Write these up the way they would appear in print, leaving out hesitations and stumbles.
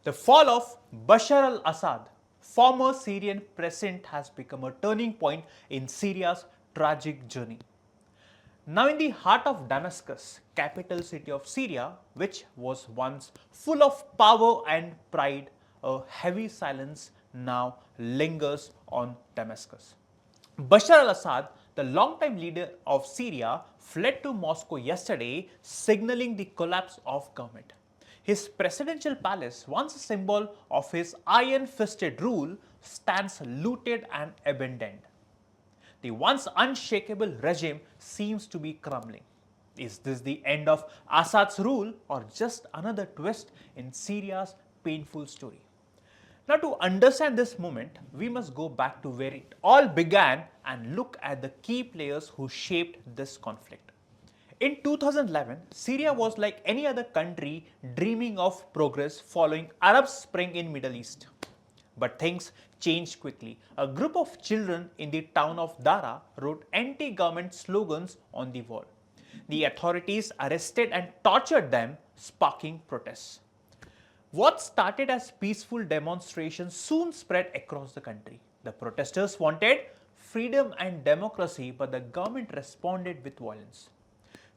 The fall of Bashar al-Assad, former Syrian president, has become a turning point in Syria's tragic journey. Now, in the heart of Damascus, capital city of Syria, which was once full of power and pride, a heavy silence now lingers on Damascus. Bashar al-Assad, the longtime leader of Syria, fled to Moscow yesterday, signaling the collapse of government. His presidential palace, once a symbol of his iron-fisted rule, stands looted and abandoned. The once unshakable regime seems to be crumbling. Is this the end of Assad's rule or just another twist in Syria's painful story? Now, to understand this moment, we must go back to where it all began and look at the key players who shaped this conflict. In 2011, Syria was like any other country dreaming of progress following Arab Spring in Middle East. But things changed quickly. A group of children in the town of Dara wrote anti-government slogans on the wall. The authorities arrested and tortured them, sparking protests. What started as peaceful demonstrations soon spread across the country. The protesters wanted freedom and democracy, but the government responded with violence.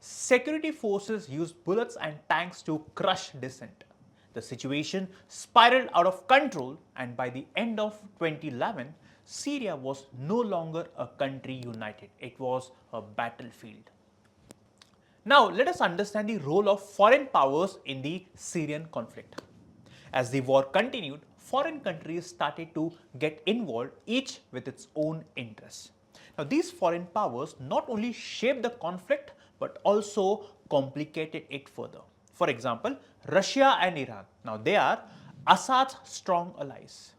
Security forces used bullets and tanks to crush dissent. The situation spiraled out of control, and by the end of 2011, Syria was no longer a country united. It was a battlefield. Now, let us understand the role of foreign powers in the Syrian conflict. As the war continued, foreign countries started to get involved, each with its own interests. Now, these foreign powers not only shaped the conflict but also complicated it further. For example, Russia and Iran. Now, they are Assad's strong allies.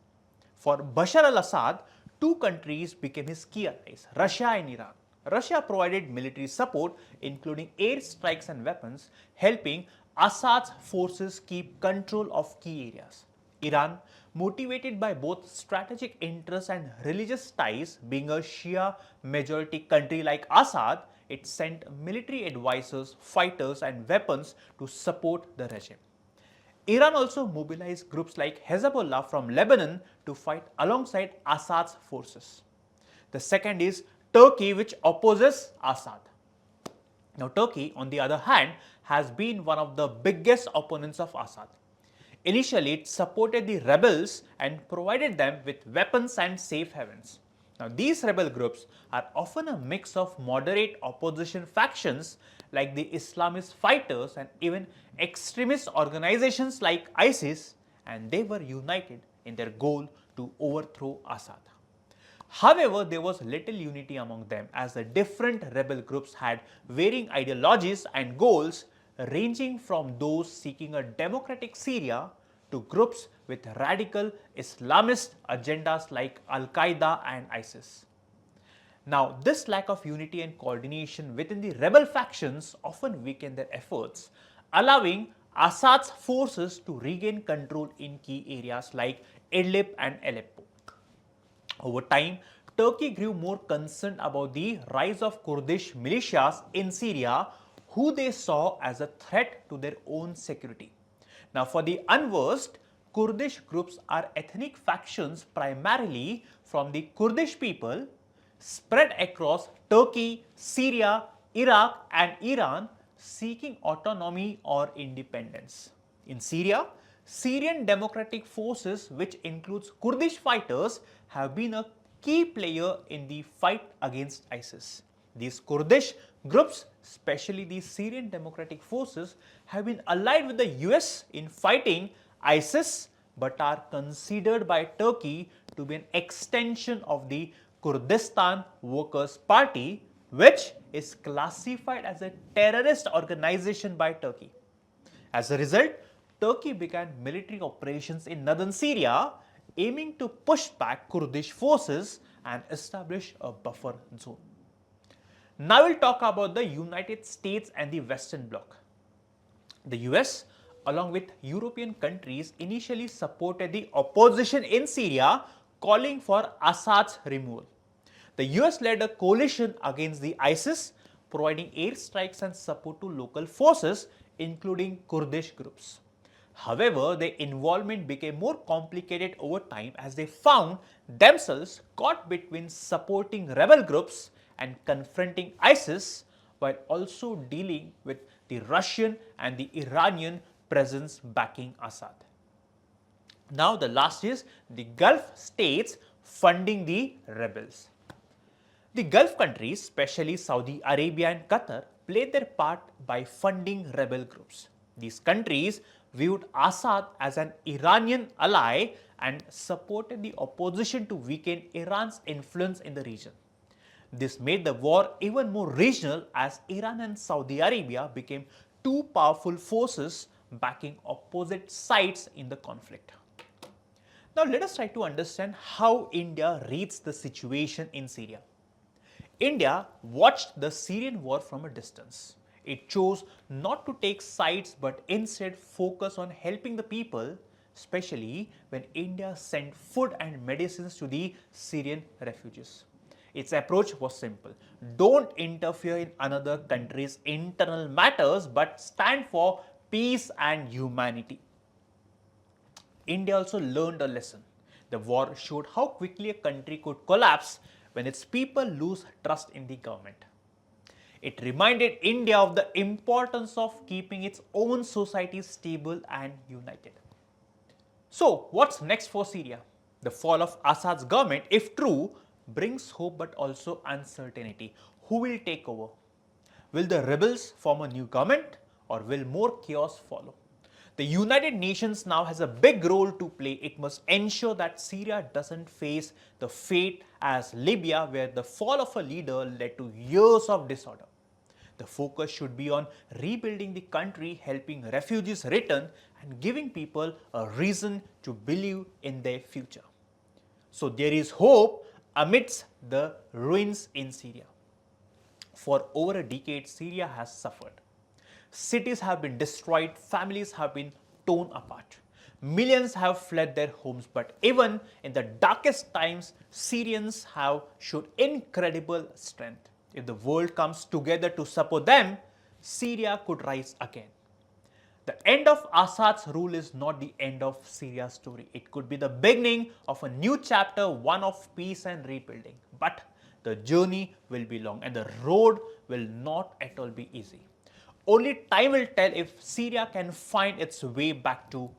For Bashar al-Assad, two countries became his key allies, Russia and Iran. Russia provided military support, including air strikes and weapons, helping Assad's forces keep control of key areas. Iran, motivated by both strategic interests and religious ties, being a Shia majority country like Assad, it sent military advisors, fighters, and weapons to support the regime. Iran also mobilized groups like Hezbollah from Lebanon to fight alongside Assad's forces. The second is Turkey, which opposes Assad. Now, Turkey, on the other hand, has been one of the biggest opponents of Assad. Initially, it supported the rebels and provided them with weapons and safe havens. Now, these rebel groups are often a mix of moderate opposition factions like the Islamist fighters and even extremist organizations like ISIS, and they were united in their goal to overthrow Assad. However, there was little unity among them as the different rebel groups had varying ideologies and goals, ranging from those seeking a democratic Syria to groups with radical Islamist agendas like Al-Qaeda and ISIS. Now, this lack of unity and coordination within the rebel factions often weakened their efforts, allowing Assad's forces to regain control in key areas like Idlib and Aleppo. Over time, Turkey grew more concerned about the rise of Kurdish militias in Syria, who they saw as a threat to their own security. Now, for the unversed, Kurdish groups are ethnic factions primarily from the Kurdish people spread across Turkey, Syria, Iraq, and Iran, seeking autonomy or independence. In Syria, Syrian Democratic Forces, which includes Kurdish fighters, have been a key player in the fight against ISIS. These Kurdish groups, especially the Syrian Democratic Forces, have been allied with the US in fighting ISIS but are considered by Turkey to be an extension of the Kurdistan Workers' Party, which is classified as a terrorist organization by Turkey. As a result, Turkey began military operations in northern Syria, aiming to push back Kurdish forces and establish a buffer zone. Now we'll talk about the United States and the Western Bloc. The US, along with European countries, initially supported the opposition in Syria, calling for Assad's removal. The US led a coalition against the ISIS, providing airstrikes and support to local forces, including Kurdish groups. However, their involvement became more complicated over time as they found themselves caught between supporting rebel groups and confronting ISIS while also dealing with the Russian and the Iranian presence backing Assad. Now, the last is the Gulf states funding the rebels. The Gulf countries, especially Saudi Arabia and Qatar, played their part by funding rebel groups. These countries viewed Assad as an Iranian ally and supported the opposition to weaken Iran's influence in the region. This made the war even more regional as Iran and Saudi Arabia became two powerful forces backing opposite sides in the conflict. Now let us try to understand how India reads the situation in Syria. India watched the Syrian war from a distance. It chose not to take sides but instead focus on helping the people, especially when India sent food and medicines to the Syrian refugees. Its approach was simple. Don't interfere in another country's internal matters but stand for peace and humanity. India also learned a lesson. The war showed how quickly a country could collapse when its people lose trust in the government. It reminded India of the importance of keeping its own society stable and united. So, what's next for Syria? The fall of Assad's government, if true, brings hope but also uncertainty. Who will take over? Will the rebels form a new government or will more chaos follow? The United Nations now has a big role to play. It must ensure that Syria doesn't face the fate as Libya, where the fall of a leader led to years of disorder. The focus should be on rebuilding the country, helping refugees return, and giving people a reason to believe in their future. So there is hope amidst the ruins in Syria. For over a decade, Syria has suffered. Cities have been destroyed, families have been torn apart. Millions have fled their homes, but even in the darkest times, Syrians have showed incredible strength. If the world comes together to support them, Syria could rise again. The end of Assad's rule is not the end of Syria's story. It could be the beginning of a new chapter, one of peace and rebuilding. But the journey will be long and the road will not at all be easy. Only time will tell if Syria can find its way back to